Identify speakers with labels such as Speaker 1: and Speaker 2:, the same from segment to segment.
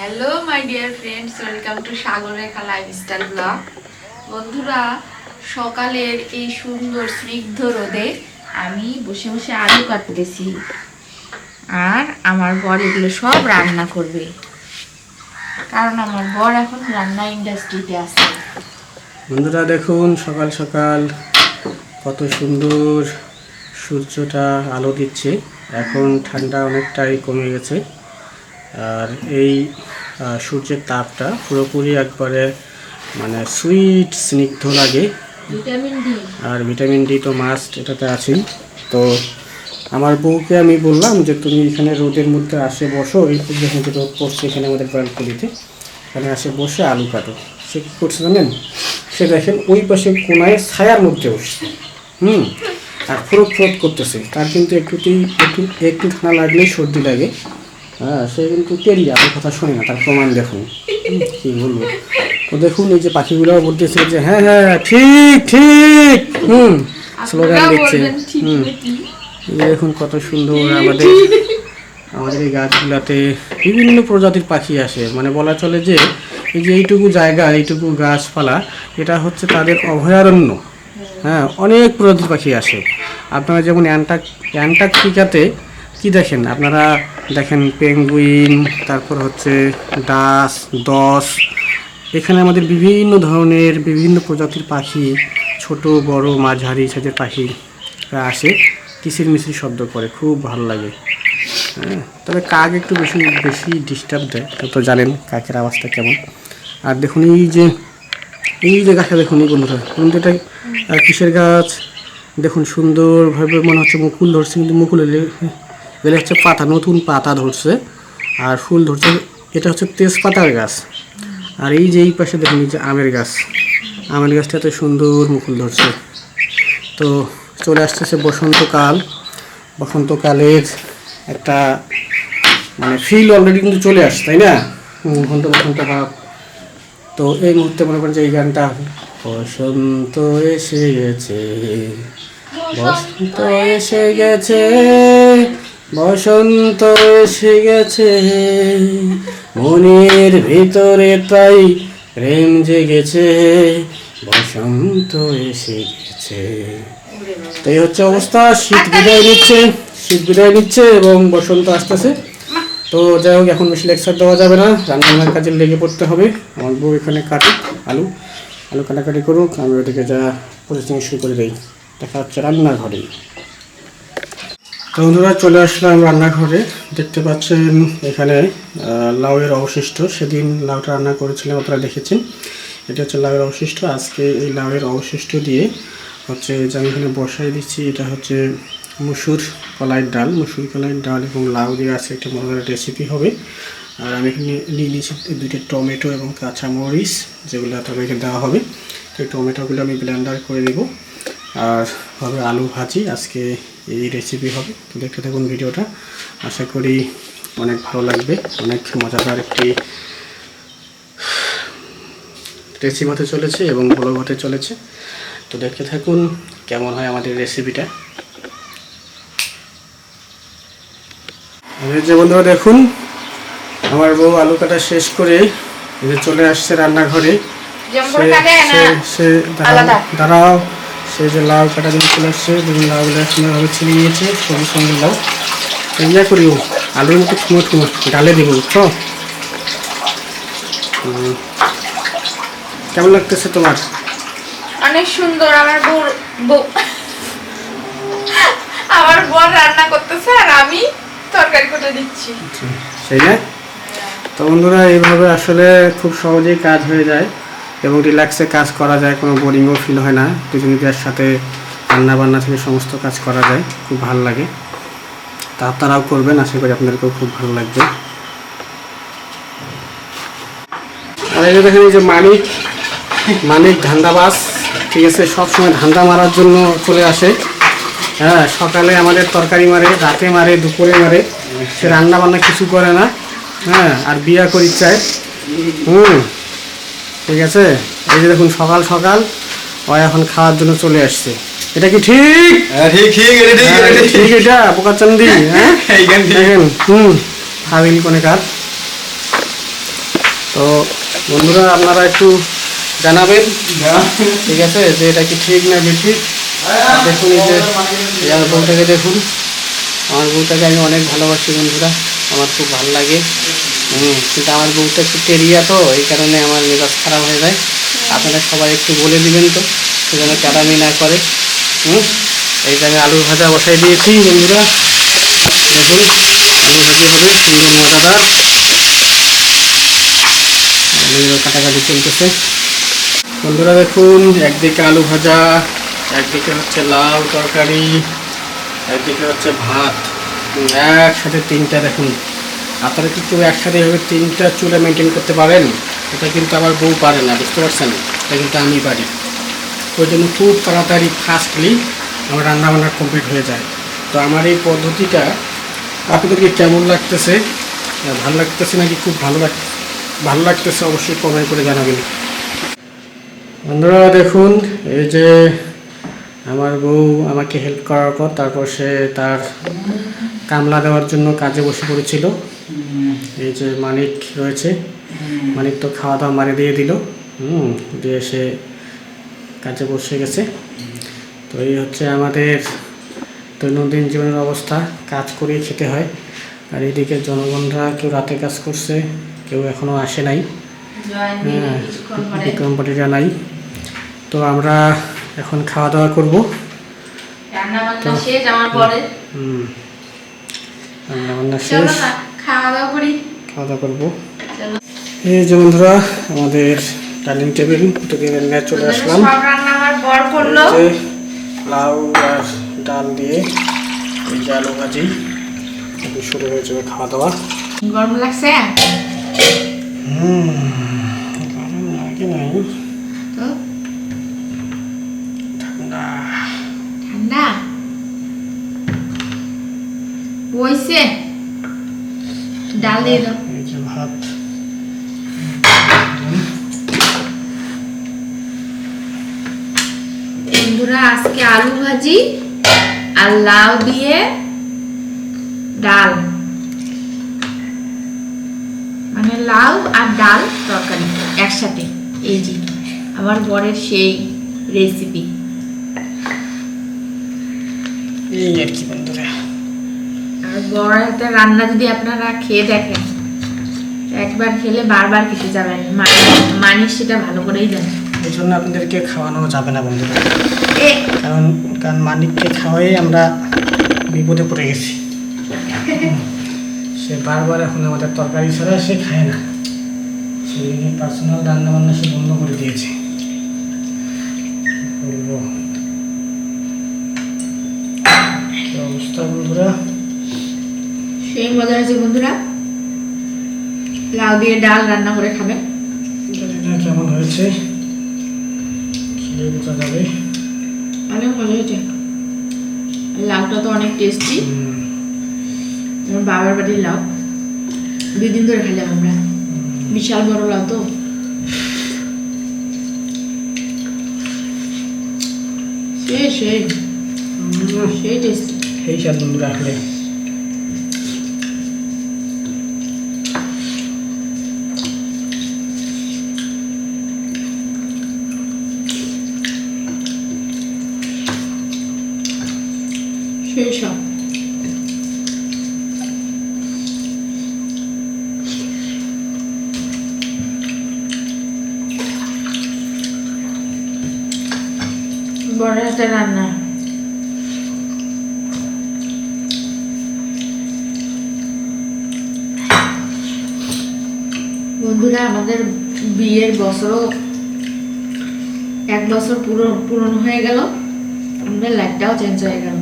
Speaker 1: Hello my dear friends, welcome to Sagar Rekha lifestyle blog. বন্ধুরা, সকালের এই সুন্দর স্নিগ্ধ রোদে আমি বসে বসে আলু কাটতেছি, আর আমার বর এগুলো সব রান্না করবে, কারণ আমার বর এখন রান্না ইন্ডাস্ট্রিতে আছে।
Speaker 2: বন্ধুরা দেখুন, সকাল সকাল কত সুন্দর সূর্যটা আলো দিচ্ছে। এখন ঠান্ডা অনেকটাই কমে গেছে, আর এই সূর্যের তাপটা পুরোপুরি একবারে মানে সুইট স্নিগ্ধ লাগে।
Speaker 1: ভিটামিন ডি,
Speaker 2: আর ভিটামিন ডি তো মাস্ট, এটাতে আছেই। তো আমার বউকে আমি বললাম যে তুমি এখানে রোদের মধ্যে আসে বসো, এই যেখানে রোদ পড়ছে এখানে আমাদের ব্যালকনিতে, এখানে আসে বসে আলু কাটো। সে কী করছে জানেন? সে দেখেন ওই পাশে কোনায় ছায়ার মধ্যে বসছে, আর ফ্রোক ফ্রোক করতেছে। তার কিন্তু একটু ঠান্ডা লাগলেই সর্দি লাগে। হ্যাঁ, সে কিন্তু তেরিয়া, আপনার কথা শোনে না, তার প্রমাণ দেখুন। কী বলবো, তো দেখুন এই যে পাখিগুলোও বলতেছে যে হ্যাঁ হ্যাঁ ঠিক ঠিক, স্লোগান দিচ্ছে। দেখুন কত সুন্দর আমাদের এই গাছগুলাতে বিভিন্ন প্রজাতির পাখি আসে। মানে বলা চলে যে এই যে এইটুকু জায়গা, এইটুকু গাছপালা, এটা হচ্ছে তাদের অভয়ারণ্য। হ্যাঁ, অনেক প্রজাতির পাখি আসে। আপনারা যেমন অ্যান্টার্কটিকাতে কি দেখেন, আপনারা দেখেন পেঙ্গুইন, তারপর হচ্ছে ডাস, দশ। এখানে আমাদের বিভিন্ন ধরনের বিভিন্ন প্রজাতির পাখি, ছোট বড় মাঝারি সাইজের পাখিরা আসে, কিচির মিচির শব্দ করে, খুব ভালো লাগে। হ্যাঁ, তবে কাক একটু বেশি ডিস্টার্ব দেয়, তো জানেন কাকের আওয়াজটা কেমন। আর দেখুন এই যে গাছটা দেখুন, এই বন্ধুরা, এটা কিসের গাছ দেখুন, সুন্দরভাবে মনে হচ্ছে মুকুল ধরছে, কিন্তু মুকুল এলে হচ্ছে পাতা, নতুন পাতা ধরছে আর ফুল ধরছে। এটা হচ্ছে তেজপাতার গাছ। আর এই যে এই পাশে দেখুন, এই যে আমের গাছটা এত সুন্দর মুকুল ধরছে। তো চলে আসতেছে বসন্তকালের একটা মানে ফিল অলরেডি কিন্তু চলে আসছে, তাই না? বসন্ত ভাব। তো এই মুহূর্তে মনে করেন যে এই গানটা, বসন্ত এসে গেছে, বসন্ত এসে গেছে, বসন্ত এসে গেছে, মনের ভিতরে তাই প্রেম জেগেছে, বসন্ত এসে গেছে। তো এই হচ্ছে অবস্থা, শীত বিদায় নিচ্ছে এবং বসন্ত আসতেছে। তো যাই হোক, এখন বেশি লেকচার দেওয়া যাবে না, রান্নাবান্নার কাজে লেগে পড়তে হবে। আমার বউ এখানে কাটুক আলু কাটাকাটি করুক, আমি ওদিকে যা প্রসেসিং শুরু করে দিই। দেখা হচ্ছে রান্নাঘরে। তো বন্ধুরা, চলে আসলাম রান্নাঘরে। দেখতে পাচ্ছেন এখানে লাউয়ের অবশিষ্ট, সেদিন লাউটা রান্না করেছিলাম, আপনারা দেখেছেন। এটা হচ্ছে লাউয়ের অবশিষ্ট। আজকে এই লাউয়ের অবশিষ্ট দিয়ে হচ্ছে যে আমি এখানে বসাই দিচ্ছি, এটা হচ্ছে মুসুর কলাইয়ের ডাল এবং লাউ দিয়ে আছে একটা মজাদার রেসিপি হবে। আর আমি এখানে নিয়ে নিয়েছি 2টা টমেটো এবং কাঁচামরিচ, যেগুলো তরকারিতে দেওয়া হবে। এই টমেটোগুলো আমি ব্লেন্ডার করে দেবো। আর হবে আলু ভাজি, আজকে এই রেসিপি হবে। তো দেখতে থাকুন ভিডিওটা, আশা করি অনেক ভালো লাগবে। অনেক মজাদার একটি রেসিপি হতে চলেছে এবং ব্লগ হতে চলেছে। তো দেখতে থাকুন কেমন হয় আমাদের রেসিপিটা। যে বন্ধুরা দেখুন, আমার বউ আলু কাটা শেষ করে চলে আসছে রান্নাঘরে। দাঁড়াও, সে যে লাউ কাটা দিয়ে চলে আসছে, লাউগুলো সুন্দরভাবে ছিঁড়ে নিয়েছে, সবুজ সঙ্গে লাউ। ইয়া করিও, আলুর মতো ঠুমো ডালে দেবো, বুঝছো? কেমন লাগতেছে তোমার?
Speaker 1: অনেক সুন্দর। আমার বর রান্না করতেছে আর আমি তরকারি করে দিচ্ছি,
Speaker 2: সেই না? তো বন্ধুরা, এইভাবে আসলে খুব সহজেই কাজ হয়ে যায় এবং রিল্যাক্সে কাজ করা যায়, কোনো বোরিংও ফিল হয় না। দুজনের সাথে রান্নাবান্না থেকে সমস্ত কাজ করা যায়, খুব ভালো লাগে। তা আপনারাও করবেন, আশা করি আপনাদেরকেও খুব ভালো লাগবে। আর এই যে দেখেন, এই যে মানিক ধান্দাবাজ, ঠিক আছে, সবসময় ধান্দা মারার জন্য চলে আসে। হ্যাঁ, সকালে আমাদের তরকারি মারে, রাতে মারে, দুপুরে মারে, সে রান্না বান্না কিছু করে না। হ্যাঁ, আর বিয়া করি চায়। ঠিক আছে, এই যে দেখুন সকাল সকাল ও এখন খাওয়ার জন্য চলে আসছে। এটা কি ঠিক? ঠিক এটা বোকাচান্দি। হ্যাঁ, দেখেন হাবিল কোনে কাজ। তো বন্ধুরা আপনারা একটু জানাবেন, ঠিক আছে, যে এটা কি ঠিক না বেঠিক। দেখুন এই যে আমার বউটাকে দেখুন, আমার বউটাকে আমি অনেক ভালোবাসি বন্ধুরা, আমার খুব ভালো লাগে। কিন্তু আমার বউটা একটু টেরিয়া, তো এই কারণে আমার মেজাজ খারাপ হয়ে যায়। আপনারা সবাই একটু বলে দিবেন তো, সে যেন ক্যারামি না করে। এই যে আমি আলু ভাজা বসাই দিয়েছি বন্ধুরা, দেখুন আলু ভাজি হবে সুন্দর মজাদার। আলু কাটাকাটি চলতেছে বন্ধুরা। দেখুন একদিকে আলু ভাজা, একদিকে হচ্ছে লাউ তরকারি, একদিকে হচ্ছে ভাত, একসাথে তিনটা। দেখুন আপনারা কি কেউ একসাথে এভাবে তিনটা চুলা মেনটেন করতে পারেন? এটা কিন্তু আমার বউ পারে না, বুঝতে পারছেন? এটা কিন্তু আমি পারি। ওই জন্য খুব তাড়াতাড়ি ফাস্টলি আমার রান্নাবান্না কমপ্লিট হয়ে যায়। তো আমার এই পদ্ধতিটা আপনাদেরকে কেমন লাগতেছে, ভালো লাগতেছে নাকি খুব ভালো লাগতেছে অবশ্যই কমেন্ট করে জানাবেন বন্ধুরা। দেখুন এই যে আমার বউ আমাকে হেল্প করার পর তারপর সে তার কামলা দেওয়ার জন্য কাজে বসে পড়েছিল। এই যে মানিক রয়েছে, মানিক তো খাওয়া দাওয়া মারি দিয়ে দিল, দিয়ে সে কাজে বসে গেছে। তো এই হচ্ছে আমাদের দৈনন্দিন জীবনের অবস্থা, কাজ করেই খেতে হয়। আর এদিকে জনগণরা কেউ রাতে কাজ করছে, কেউ এখনও আসে নাই, বিক্রম পার্টিরা নাই। তো আমরা এখন খাওয়া দাওয়া করবো। রান্নাবান্না শেষ, খাওয়া দাওয়া করবো। এই যে বন্ধুরা আমাদের ডাইনিং টেবিল নিয়ে চলে আসলাম। লাউ আর ডাল দিয়ে এই যে আলু ভাজি, শুরু হয়ে যাবে খাওয়া দাওয়া।
Speaker 1: গরম লাগছে?
Speaker 2: গরম লাগে নাই
Speaker 1: তো,
Speaker 2: ঠান্ডা
Speaker 1: ঠান্ডা বইছে। ডাল দিয়ে দাও।
Speaker 2: এই যে ভাত,
Speaker 1: বন্ধুরা আজকে আলু ভাজি আর লাউ দিয়ে ডাল, মানে লাউ আর ডাল তরকারি একসাথে। এই যে আমার বরের সেই রেসিপি।
Speaker 2: এই আর কি বন্ধুরা।
Speaker 1: আর বড় একটা রান্না যদি আপনারা খেয়ে দেখেন, একবার খেলে বারবার খেতে যাবেন, মানিস সেটা ভালো করেই জানেন।
Speaker 2: এই জন্য আপনাদেরকে খাওয়ানো যাবে না বন্ধুরা, কারণ মানিককে খাওয়াই আমরা বিপদে পড়ে গেছি। সে বারবার এখন আমাদের তরকারি ছাড়া সে খায় না, সে পার্সোনাল রান্না বান্না সে বন্ধ করে দিয়েছে। বলবো অবস্থা বন্ধুরা,
Speaker 1: সেই মজা আছে বন্ধুরা। লাউ দিয়ে ডাল রান্না করে খাবেন,
Speaker 2: কেমন হয়েছে খেয়ে বোঝা যাবে।
Speaker 1: অনেক মজা হয়েছে। লাউটা তো অনেক টেস্টি, আমার বাবার বাড়ির লাউ, 2 দিন ধরে খেলাম আমরা। বিশাল বড় লাউ তো, সেই টেস্টি।
Speaker 2: সেই স্বাদ বন্ধুরা আসলে।
Speaker 1: সেই সব বড় হাতে রান্না। বন্ধুরা আমাদের বিয়ের বছরও 1 বছর পূরণ হয়ে গেল, আমাদের লাইফটাও চেঞ্জ হয়ে গেল।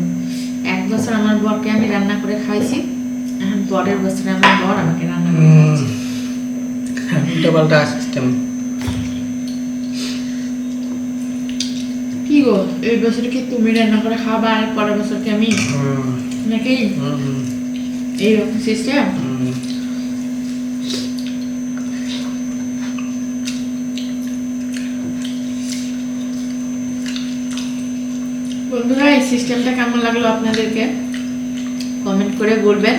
Speaker 1: 1 বছর আমার বরকে আমি রান্না করে খাইছি, এখন পরের বছরে আমার বর আমাকে রান্না করে খাওয়াচ্ছে।
Speaker 2: উল্টাপাল্টা সিস্টেম।
Speaker 1: কি গো, এই বছর কি তুমি রান্না করে খাবা আর পরের বছর কি আমি, নাকি এইরকম সিস্টেম? বন্ধুরা এই সিস্টেমটা কেমন লাগলো আপনাদেরকে কমেন্ট করে বলবেন।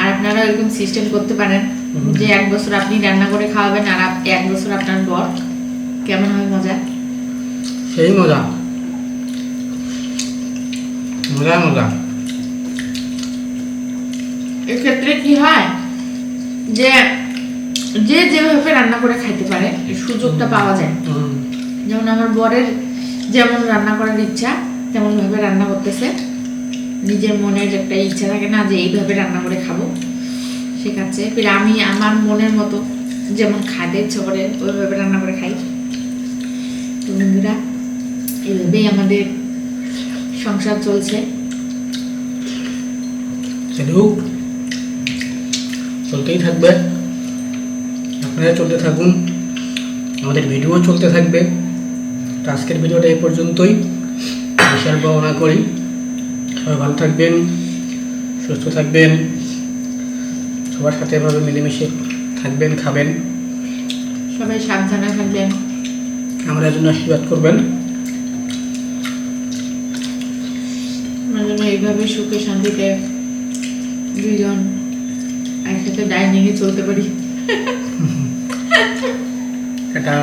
Speaker 1: আর আপনারা এরকম সিস্টেম করতে পারেন, যে 1 বছর আপনি রান্না করে খাওয়াবেন আর 1 বছর আপনার পর কেমন হয় মজা?
Speaker 2: সেই মজা, মজা মজা।
Speaker 1: এক্ষেত্রে কি হয় যে যে যেভাবে রান্না করে খাইতে পারে এই সুযোগটা পাওয়া যায়। যেমন আমার বরের যেমন রান্না করার ইচ্ছা তেমন ভাবে রান্না করতেছে, নিজের মনের একটা ইচ্ছা থাকে না যে এইভাবে রান্না করে খাবো, শেখাচ্ছে। ফির আমি আমার মনের মতো যেমন খাইতে ইচ্ছা করে ওইভাবে রান্না করে খাই। তো বন্ধুরা, এইভাবেই আমাদের সংসার চলছে।
Speaker 2: চলতেই থাকবে, আপনারা চলতে থাকুন, আমাদের ভিডিও চলতে থাকবে। তো আজকের ভিডিওটা এই পর্যন্তই, বিশাল ভাবনা করি। সবাই ভালো থাকবেন, সুস্থ থাকবেন, সবার সাথে এভাবে মিলেমিশে থাকবেন, খাবেন।
Speaker 1: সবাই সাবধানে থাকবেন,
Speaker 2: আমাদের জন্য আশীর্বাদ করবেন।
Speaker 1: আমার জন্য এইভাবে সুখে শান্তিতে দুইজন একসাথে ডাইনিংয়ে চলতে পারি।
Speaker 2: এটা